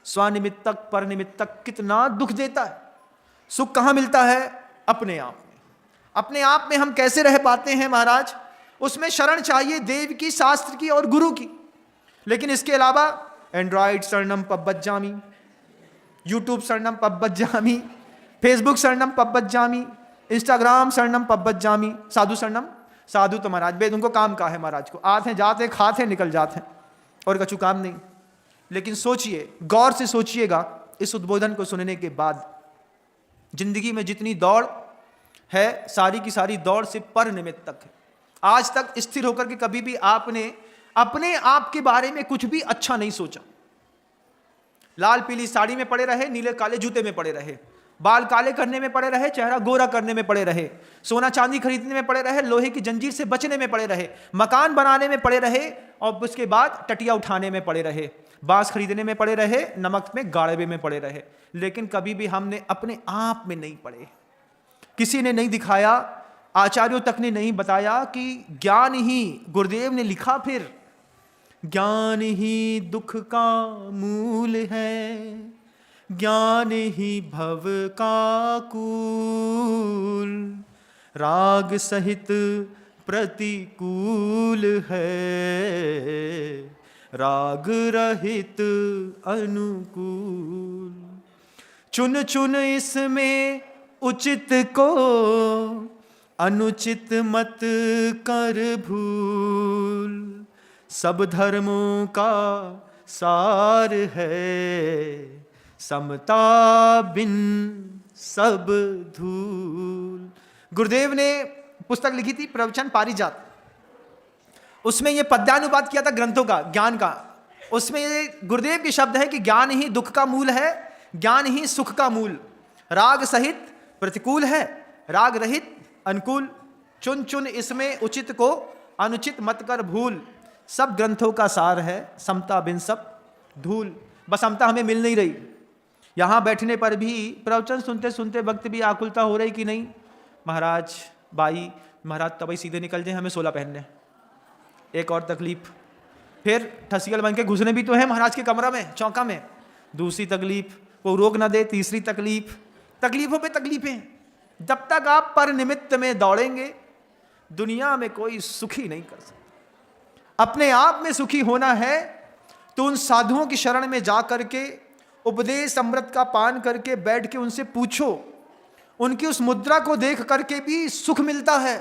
S2: स्वनिमित्तक परनिमित्तक कितना दुख देता है। सुख कहां मिलता है? अपने आप में। अपने आप में हम कैसे रह पाते हैं महाराज? उसमें शरण चाहिए देव की, शास्त्र की और गुरु की। लेकिन इसके अलावा एंड्रॉइड शरणम पब्बज्जामी, यूट्यूब शरणम पब्बज्जामी, फेसबुक शरणम पब्बज्जामी, इंस्टाग्राम शरणम पब्बज्जामी, साधु शरणम। साधु तो महाराज वेद उनको काम का है, महाराज को आते हैं जाते खाते हैं निकल जाते हैं और कछु काम नहीं। लेकिन सोचिए, गौर से सोचिएगा इस उद्बोधन को सुनने के बाद, जिंदगी में जितनी दौड़ है सारी की सारी दौड़ से पर निमित्त तक है। आज तक स्थिर होकर के कभी भी आपने अपने आप के बारे में कुछ भी अच्छा नहीं सोचा। लाल पीली साड़ी में पड़े रहे, नीले काले जूते में पड़े रहे, बाल काले करने में पड़े रहे, चेहरा गोरा करने में पड़े रहे, सोना चांदी खरीदने में पड़े रहे, लोहे की जंजीर से बचने में पड़े रहे, मकान बनाने में पड़े रहे और उसके बाद टटिया उठाने में पड़े रहे, बांस खरीदने में पड़े रहे, नमक में गाड़वे में पड़े रहे। लेकिन कभी भी हमने अपने आप में नहीं पड़े। किसी ने नहीं दिखाया, आचार्यों तक ने नहीं बताया कि ज्ञान ही, गुरुदेव ने लिखा फिर, ज्ञान ही दुख का मूल है, ज्ञान ही भव का कूल, राग सहित प्रतिकूल है, राग रहित अनुकूल। चुन चुन इसमें उचित को, अनुचित मत कर भूल, सब धर्मों का सार है, समता बिन सब धूल। गुरुदेव ने पुस्तक लिखी थी प्रवचन पारिजात, उसमें ये पद्यानुवाद किया था ग्रंथों का, ज्ञान का। उसमें ये गुरुदेव के शब्द है कि ज्ञान ही दुख का मूल है, ज्ञान ही सुख का मूल, राग सहित प्रतिकूल है, राग रहित अनुकूल। चुन चुन इसमें उचित को, अनुचित मत कर भूल, सब ग्रंथों का सार है, समता बिन सब धूल। बस समता हमें मिल नहीं रही। यहाँ बैठने पर भी प्रवचन सुनते सुनते वक्त भी आकुलता हो रही कि नहीं महाराज बाई, महाराज तभी सीधे निकल जाए, हमें 16 पहनने। एक और तकलीफ, फिर ठसियल बन के घुसने भी तो है महाराज के कमरा में, चौका में। दूसरी तकलीफ, वो रोक ना दे। तीसरी तकलीफ, तकलीफों पे तकलीफें। जब तक आप पर निमित्त में दौड़ेंगे दुनिया में कोई सुखी नहीं कर सकता। अपने आप में सुखी होना है तो उन साधुओं की शरण में जा करके उपदेश अमृत का पान करके बैठ के उनसे पूछो। उनकी उस मुद्रा को देख करके भी सुख मिलता है।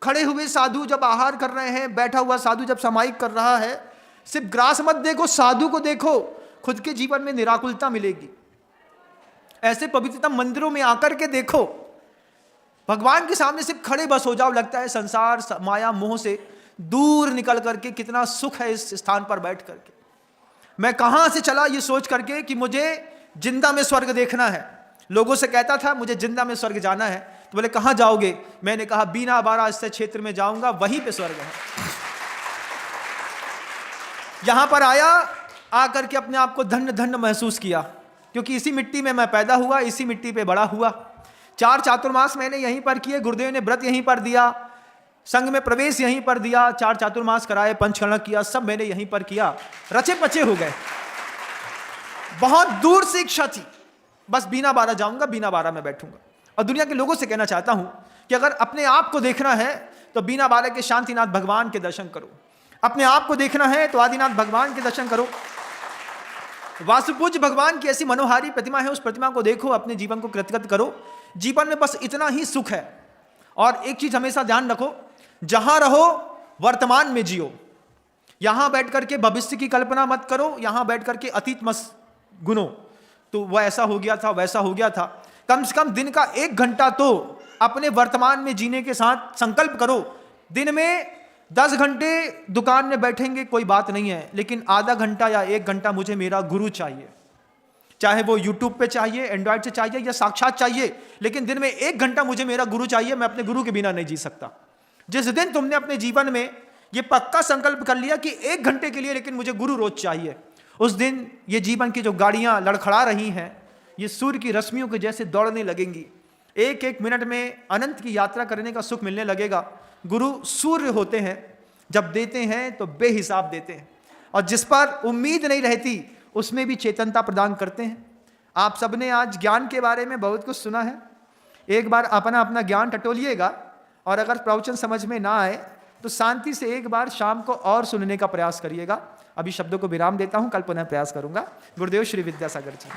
S2: खड़े हुए साधु जब आहार कर रहे हैं, बैठा हुआ साधु जब समाइक कर रहा है, सिर्फ ग्रास मत देखो, साधु को देखो, खुद के जीवन में निराकुलता मिलेगी। ऐसे पवित्रतम मंदिरों में आकर के देखो, भगवान के सामने सिर्फ खड़े बस हो जाओ, लगता है संसार माया मोह से दूर निकल करके कितना सुख है इस स्थान पर बैठ करके। मैं कहां से चला ये सोच करके कि मुझे जिंदा में स्वर्ग देखना है। लोगों से कहता था मुझे जिंदा में स्वर्ग जाना है, तो बोले कहां जाओगे? मैंने कहा बीना बारा स्थित क्षेत्र में जाऊंगा, वहीं पे स्वर्ग है। यहां पर आया, आकर के अपने आप को धन्य धन्य महसूस किया, क्योंकि इसी मिट्टी में मैं पैदा हुआ, इसी मिट्टी पे बड़ा हुआ। 4 चातुर्मास मैंने यहीं पर किए, गुरुदेव ने व्रत यहीं पर दिया, संघ में प्रवेश यहीं पर दिया, 4 चातुर्मास कराए, पंचकर्णक किया, सब मैंने यहीं पर किया। रचे पचे हो गए। बहुत दूर से इच्छा थी, बस बीना बारा जाऊंगा, बीना बारा में बैठूंगा। और दुनिया के लोगों से कहना चाहता हूं कि अगर अपने आप को देखना है तो बीना बारा के शांतिनाथ भगवान के दर्शन करो। अपने आप को देखना है तो आदिनाथ भगवान के दर्शन करो। वासुपूज्य भगवान की ऐसी मनोहारी प्रतिमा है, उस प्रतिमा को देखो, अपने जीवन को कृतकृत करो। जीवन में बस इतना ही सुख है। और एक चीज हमेशा ध्यान रखो, जहां रहो वर्तमान में जियो। यहां बैठ करके भविष्य की कल्पना मत करो, यहां बैठ करके अतीत मत गुनो। तो वह ऐसा हो गया था, वैसा हो गया था। कम से कम दिन का 1 घंटा तो अपने वर्तमान में जीने के साथ संकल्प करो। दिन में 10 घंटे दुकान में बैठेंगे कोई बात नहीं है, लेकिन आधा घंटा या 1 घंटा मुझे मेरा गुरु चाहिए, चाहे वो यूट्यूब पे चाहिए, एंड्रॉयड से चाहिए या साक्षात चाहिए, लेकिन दिन में 1 घंटा मुझे मेरा गुरु चाहिए। मैं अपने गुरु के बिना नहीं जी सकता। जिस दिन तुमने अपने जीवन में ये पक्का संकल्प कर लिया कि 1 घंटे के लिए लेकिन मुझे गुरु रोज चाहिए, उस दिन ये जीवन की जो गाड़ियां लड़खड़ा रही हैं, ये सूर्य की रश्मियों के जैसे दौड़ने लगेंगी। एक एक मिनट में अनंत की यात्रा करने का सुख मिलने लगेगा। गुरु सूर्य होते हैं, जब देते हैं तो बेहिसाब देते हैं, और जिस पर उम्मीद नहीं रहती उसमें भी चेतनता प्रदान करते हैं। आप सबने आज ज्ञान के बारे में बहुत कुछ सुना है। एक बार अपना अपना ज्ञान टटोलिएगा, और अगर प्रवचन समझ में ना आए तो शांति से एक बार शाम को और सुनने का प्रयास करिएगा। अभी शब्दों को विराम देता हूं, कल पुनः प्रयास करूंगा। गुरुदेव श्री विद्यासागर जी।